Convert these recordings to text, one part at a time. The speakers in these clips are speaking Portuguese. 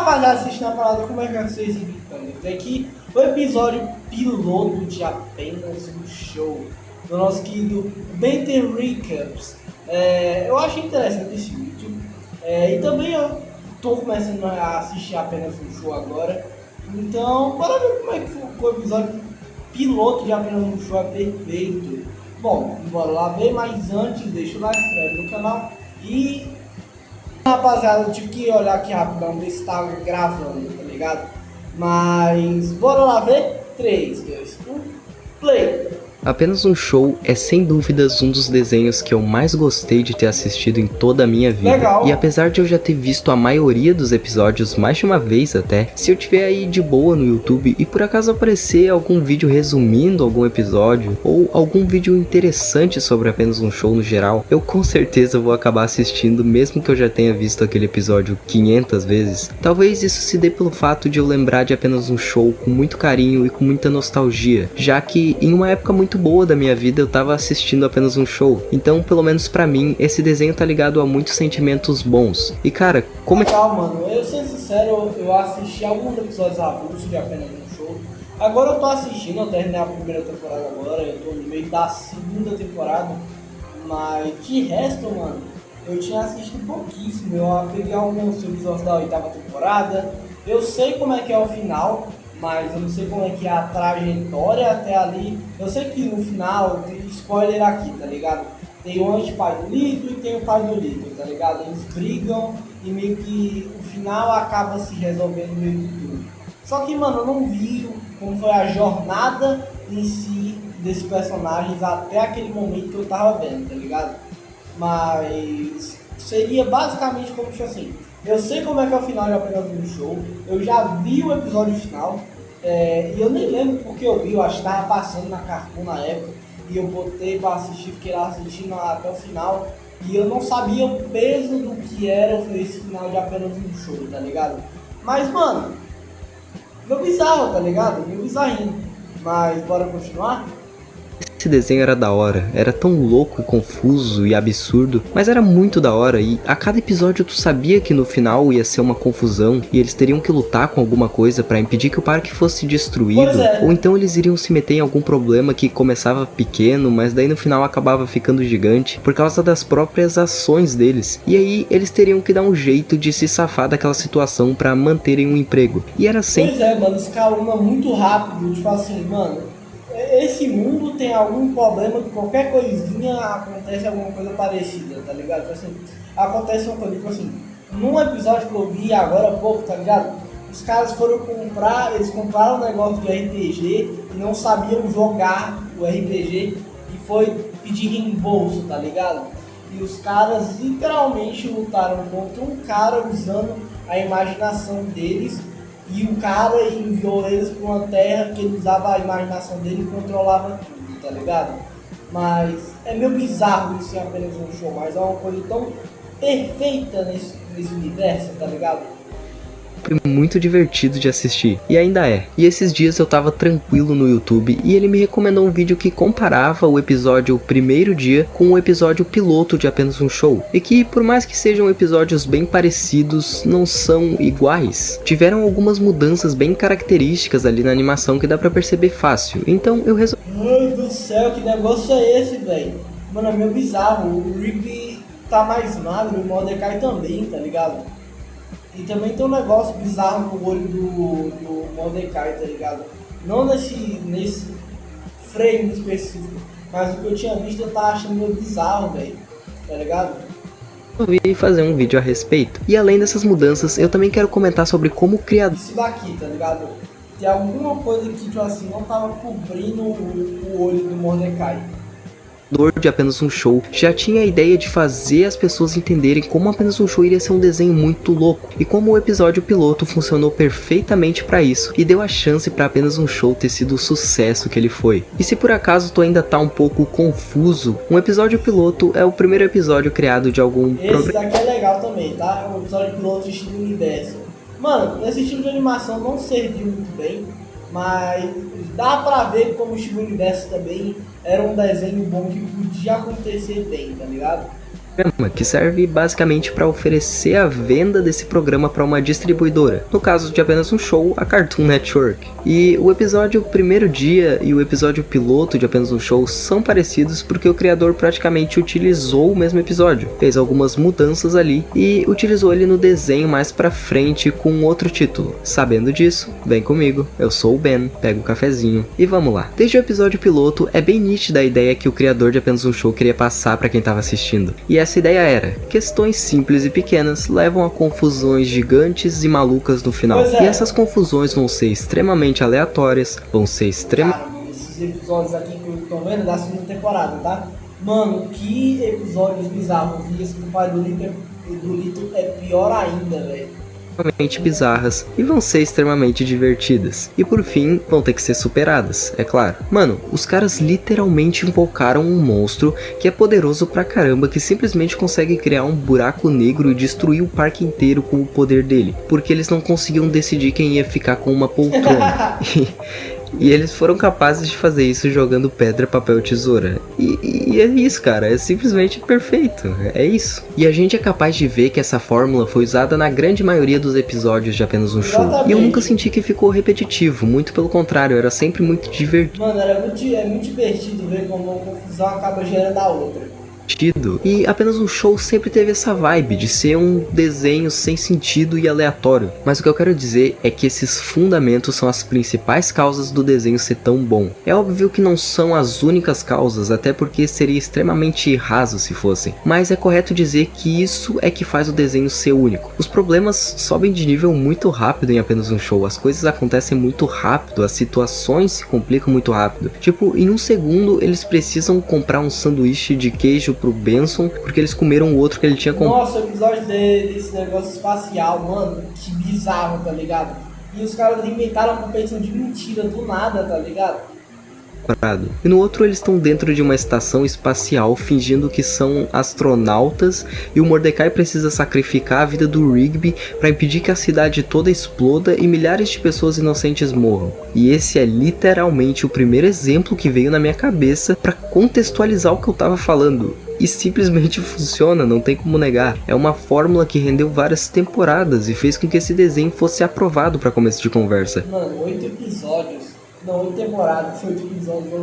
rapaziada, assistindo a parada, como é que vocês estão? Aqui o episódio piloto de Apenas um Show do nosso querido Benter Recaps. Eu achei interessante esse vídeo e também eu tô começando a assistir Apenas um Show agora. Então, bora ver como é que foi o episódio piloto de Apenas um Show, é perfeito. Bom, bora lá ver, mas antes deixa o like, se inscreve no canal e... Rapaziada, eu tive que olhar aqui rapidão, ver se tá gravando, tá ligado? Mas bora lá ver. 3, 2, 1, play! Apenas um Show é sem dúvidas um dos desenhos que eu mais gostei de ter assistido em toda a minha vida. Legal. E apesar de eu já ter visto a maioria dos episódios mais de uma vez até, se eu tiver aí de boa no YouTube e por acaso aparecer algum vídeo resumindo algum episódio ou algum vídeo interessante sobre Apenas um Show no geral, eu com certeza vou acabar assistindo mesmo que eu já tenha visto aquele episódio 500 vezes. Talvez isso se dê pelo fato de eu lembrar de Apenas um Show com muito carinho e com muita nostalgia, já que em uma época muito boa da minha vida eu tava assistindo Apenas um Show, então pelo menos pra mim esse desenho tá ligado a muitos sentimentos bons. E cara, como é que... Legal, mano, eu sendo sincero, eu assisti alguns episódios avulsos de Apenas um Show. Agora eu tô assistindo, eu terminei a primeira temporada agora, eu tô no meio da segunda temporada. Mas de resto, mano, eu tinha assistido pouquíssimo. Eu peguei alguns episódios da oitava temporada. Eu sei como é que é o final, mas eu não sei como é que é a trajetória até ali. Eu sei que no final, tem spoiler aqui, tá ligado? Tem o anti-pai do Lito e tem o pai do Lito, tá ligado? Eles brigam e meio que o final acaba se resolvendo meio que tudo. Só que, mano, eu não vi como foi a jornada em si desses personagens até aquele momento que eu tava vendo, tá ligado? Mas seria basicamente como se assim... Eu sei como é que é o final de Apenas um Show, eu já vi o episódio final, e eu nem lembro porque eu vi, eu acho que tava passando na Cartoon na época, e eu botei pra assistir, fiquei lá assistindo até o final, e eu não sabia o peso do que era esse final de Apenas um Show, tá ligado? Mas, mano, meu bizarro, tá ligado? Meu bizarrinho. Mas bora continuar? Esse desenho era da hora, era tão louco e confuso e absurdo, mas era muito da hora e a cada episódio tu sabia que no final ia ser uma confusão e eles teriam que lutar com alguma coisa pra impedir que o parque fosse destruído, ou então eles iriam se meter em algum problema que começava pequeno, mas daí no final acabava ficando gigante por causa das próprias ações deles, e aí eles teriam que dar um jeito de se safar daquela situação pra manterem um emprego, e era sempre... Pois é, mano, escalona muito rápido, tipo assim, mano... Esse mundo tem algum problema que qualquer coisinha acontece alguma coisa parecida, tá ligado? Tipo assim, acontece uma coisa, tipo assim, num episódio que eu vi agora há pouco, tá ligado? Os caras foram comprar, eles compraram um negócio de RPG e não sabiam jogar o RPG e foi pedir reembolso, tá ligado? E os caras literalmente lutaram contra um cara usando a imaginação deles. E o cara enviou eles para uma terra que ele usava a imaginação dele e controlava tudo, tá ligado? Mas é meio bizarro isso em Apenas um Show, mas é uma coisa tão perfeita nesse universo, tá ligado? Muito divertido de assistir, e ainda é. E esses dias eu tava tranquilo no YouTube e ele me recomendou um vídeo que comparava o episódio Primeiro Dia com o episódio piloto de Apenas um Show, e que por mais que sejam episódios bem parecidos, não são iguais. Tiveram algumas mudanças bem características ali na animação que dá pra perceber fácil, então eu resolvi... Ai do céu, que negócio é esse, velho? Mano, é meio bizarro, o Rigby tá mais magro e o Mordecai também, tá ligado? E também tem um negócio bizarro no olho do Mordecai, tá ligado? Não nesse frame específico, mas o que eu tinha visto eu tava achando meio bizarro, velho. Tá ligado? Resolvi fazer um vídeo a respeito. E além dessas mudanças, eu também quero comentar sobre como o criador... Isso daqui, tá ligado? Tem alguma coisa que, tipo assim, não tava cobrindo o olho do Mordecai. De Apenas um Show já tinha a ideia de fazer as pessoas entenderem como Apenas um Show iria ser um desenho muito louco, e como o episódio piloto funcionou perfeitamente pra isso e deu a chance pra Apenas um Show ter sido o sucesso que ele foi. E se por acaso tu ainda tá um pouco confuso, um episódio piloto é o primeiro episódio criado de algum Esse daqui é legal também, tá? É um episódio piloto de estilo universo. Mano, esse estilo de animação não serviu muito bem, mas dá pra ver como o Steven Universo também era um desenho bom que podia acontecer bem, tá ligado? que serve basicamente para oferecer a venda desse programa para uma distribuidora, no caso de apenas um show, a Cartoon Network. E o episódio Primeiro Dia e o episódio piloto de apenas um show são parecidos porque o criador praticamente utilizou o mesmo episódio, fez algumas mudanças ali e utilizou ele no desenho mais pra frente com outro título. Sabendo disso, vem comigo, eu sou o Ben, pega um cafezinho e vamos lá. Desde o episódio piloto é bem nítida a ideia que o criador de apenas um show queria passar para quem estava assistindo. E essa ideia era: questões simples e pequenas levam a confusões gigantes e malucas no final. E essas confusões vão ser extremamente aleatórias, vão ser Cara, esses episódios aqui que eu tô vendo da segunda temporada, tá? Mano, que episódios bizarros. E esse do pai do Lito é pior ainda, velho. extremamente bizarras e vão ser extremamente divertidas. E por fim, vão ter que ser superadas, é claro. Mano, os caras literalmente invocaram um monstro que é poderoso pra caramba, que simplesmente consegue criar um buraco negro e destruir o parque inteiro com o poder dele, porque eles não conseguiam decidir quem ia ficar com uma poltrona. E eles foram capazes de fazer isso jogando pedra, papel, tesoura. E é isso, cara. É simplesmente perfeito. É isso. E a gente é capaz de ver que essa fórmula foi usada na grande maioria dos episódios de apenas um show. Exatamente. E eu nunca senti que ficou repetitivo. Muito pelo contrário, era sempre muito divertido. Mano, é muito divertido ver como uma confusão acaba gerando a outra. E apenas um show sempre teve essa vibe de ser um desenho sem sentido e aleatório. Mas o que eu quero dizer é que esses fundamentos são as principais causas do desenho ser tão bom. É óbvio que não são as únicas causas, até porque seria extremamente raso se fossem. Mas é correto dizer que isso é que faz o desenho ser único. Os problemas sobem de nível muito rápido em apenas um show. As coisas acontecem muito rápido, as situações se complicam muito rápido. Tipo, em um segundo eles precisam comprar um sanduíche de queijo pro Benson, porque eles comeram o outro que ele tinha comprado. Nossa, o episódio desse negócio espacial, mano, que bizarro, tá ligado? E os caras inventaram uma competição de mentira do nada, tá ligado? E no outro eles estão dentro de uma estação espacial fingindo que são astronautas e o Mordecai precisa sacrificar a vida do Rigby para impedir que a cidade toda exploda e milhares de pessoas inocentes morram. E esse é literalmente o primeiro exemplo que veio na minha cabeça para contextualizar o que eu tava falando. E simplesmente funciona, não tem como negar. É uma fórmula que rendeu várias temporadas e fez com que esse desenho fosse aprovado para começo de conversa. Mano, 8 episódios. Não, 8 temporadas, 8 episódios,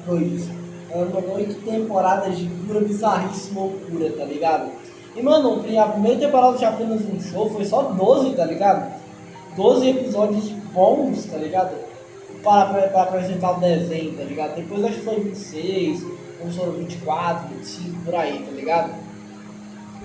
foi isso. Mano, 8 temporadas de pura bizarrice loucura, tá ligado? E, mano, a primeira temporada de apenas um show foi só 12, tá ligado? 12 episódios bons, tá ligado? Para apresentar o desenho, tá ligado? Depois acho que foi 26, uns foram 24, 25, por aí, tá ligado?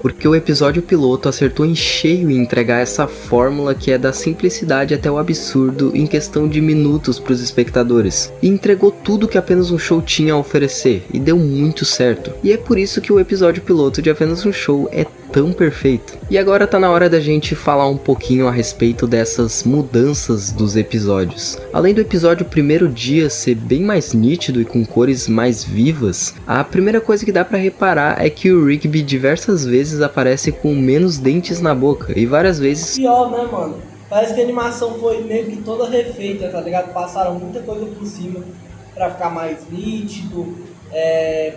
Porque o episódio piloto acertou em cheio em entregar essa fórmula que é da simplicidade até o absurdo em questão de minutos para os espectadores. E entregou tudo que apenas um show tinha a oferecer, e deu muito certo. E é por isso que o episódio piloto de apenas um show é tão perfeito. E agora tá na hora da gente falar um pouquinho a respeito dessas mudanças dos episódios. Além do episódio Primeiro Dia ser bem mais nítido e com cores mais vivas, a primeira coisa que dá pra reparar é que o Rigby diversas vezes aparece com menos dentes na boca e várias vezes... Pior, né, mano? Parece que a animação foi meio que toda refeita, tá ligado? Passaram muita coisa por cima pra ficar mais nítido,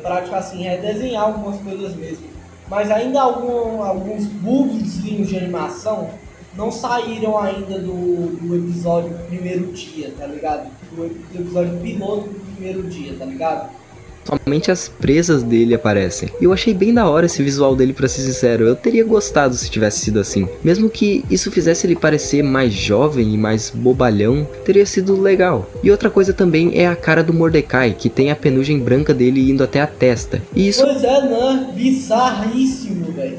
pra, tipo assim, redesenhar algumas coisas mesmo. Mas ainda alguns bugzinhos de animação não saíram ainda do episódio Primeiro Dia, tá ligado? Do episódio piloto do Primeiro Dia, tá ligado? Somente as presas dele aparecem. E eu achei bem da hora esse visual dele, pra ser sincero. Eu teria gostado se tivesse sido assim. Mesmo que isso fizesse ele parecer mais jovem e mais bobalhão, teria sido legal. E outra coisa também é a cara do Mordecai, que tem a penugem branca dele indo até a testa. E isso... Pois é, né? Bizarríssimo, velho.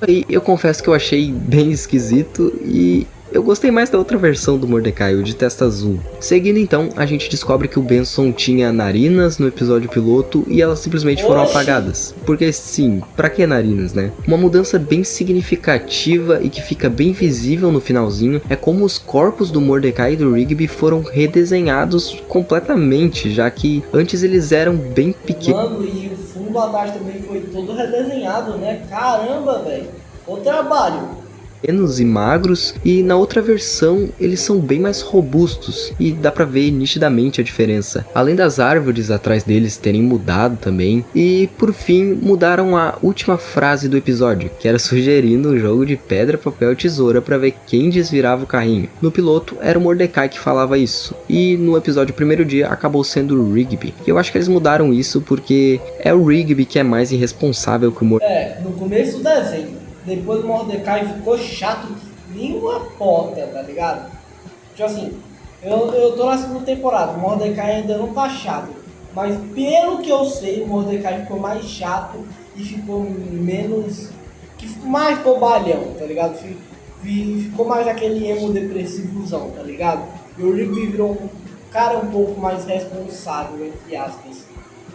Aí eu confesso que eu achei bem esquisito e... eu gostei mais da outra versão do Mordecai, o de testa azul. Seguindo então, a gente descobre que o Benson tinha narinas no episódio piloto e elas simplesmente foram apagadas. Porque sim, pra que narinas, né? Uma mudança bem significativa e que fica bem visível no finalzinho é como os corpos do Mordecai e do Rigby foram redesenhados completamente, já que antes eles eram bem pequenos. Mano, e o fundo atrás também foi todo redesenhado, né? Caramba, velho. O trabalho. pequenos e magros, e na outra versão eles são bem mais robustos e dá pra ver nitidamente a diferença. Além das árvores atrás deles terem mudado também, e por fim mudaram a última frase do episódio, que era sugerindo um jogo de pedra, papel e tesoura pra ver quem desvirava o carrinho. No piloto era o Mordecai que falava isso, e no episódio Primeiro Dia acabou sendo o Rigby. E eu acho que eles mudaram isso porque é o Rigby que é mais irresponsável que o Mordecai. No começo do desenho, depois o Mordecai ficou chato que nem uma porta, tá ligado? Tipo assim, eu tô na segunda temporada, o Mordecai ainda não tá chato, mas pelo que eu sei, o Mordecai ficou mais chato e ficou menos... que ficou mais bobalhão, tá ligado? Ficou mais aquele emo depressivozão, tá ligado? E o Rigby virou um cara um pouco mais responsável, entre aspas.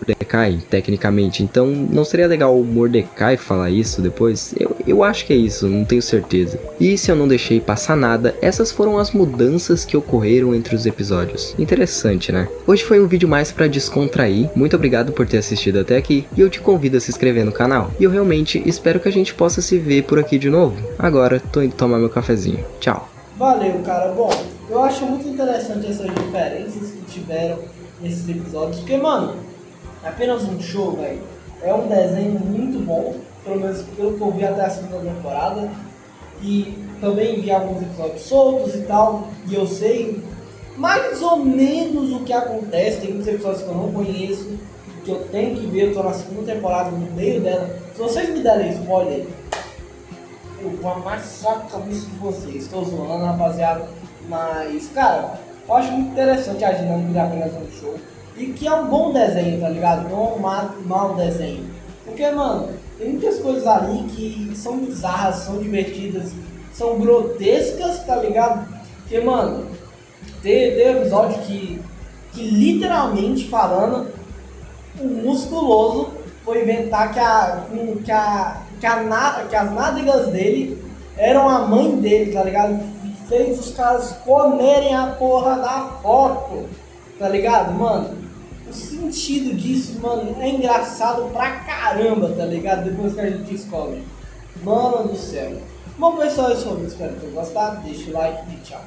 Mordecai, tecnicamente, então não seria legal o Mordecai falar isso depois? Eu acho que é isso, não tenho certeza. E se eu não deixei passar nada, essas foram as mudanças que ocorreram entre os episódios. Interessante, né? Hoje foi um vídeo mais pra descontrair, muito obrigado por ter assistido até aqui, e eu te convido a se inscrever no canal. E eu realmente espero que a gente possa se ver por aqui de novo. Agora, tô indo tomar meu cafezinho. Tchau. Valeu, cara. Bom, eu acho muito interessante essas diferenças que tiveram nesses episódios, porque, mano, é apenas um show, velho. É um desenho muito bom, pelo menos pelo que eu vi até a segunda temporada. E também vi alguns episódios soltos e tal, e eu sei mais ou menos o que acontece. Tem muitos episódios que eu não conheço, que eu tenho que ver. Eu tô na segunda temporada, no meio dela. Se vocês me derem spoiler, eu vou amassar a cabeça de vocês. Estou zoando, rapaziada. Mas, cara, eu acho muito interessante a dinâmica de apenas um show. E que é um bom desenho, tá ligado? Não é um mau desenho. Porque, mano, tem muitas coisas ali que são bizarras, são divertidas, são grotescas, tá ligado? Porque, mano, tem episódio que literalmente falando, o musculoso foi inventar que as nádegas dele eram a mãe dele, tá ligado? E fez os caras comerem a porra da foto, tá ligado, mano? O sentido disso, mano, é engraçado pra caramba, tá ligado? Depois que a gente descobre. Mano do céu. Bom, pessoal, eu sou o Luiz, espero que tenham gostado. Deixa o like e tchau.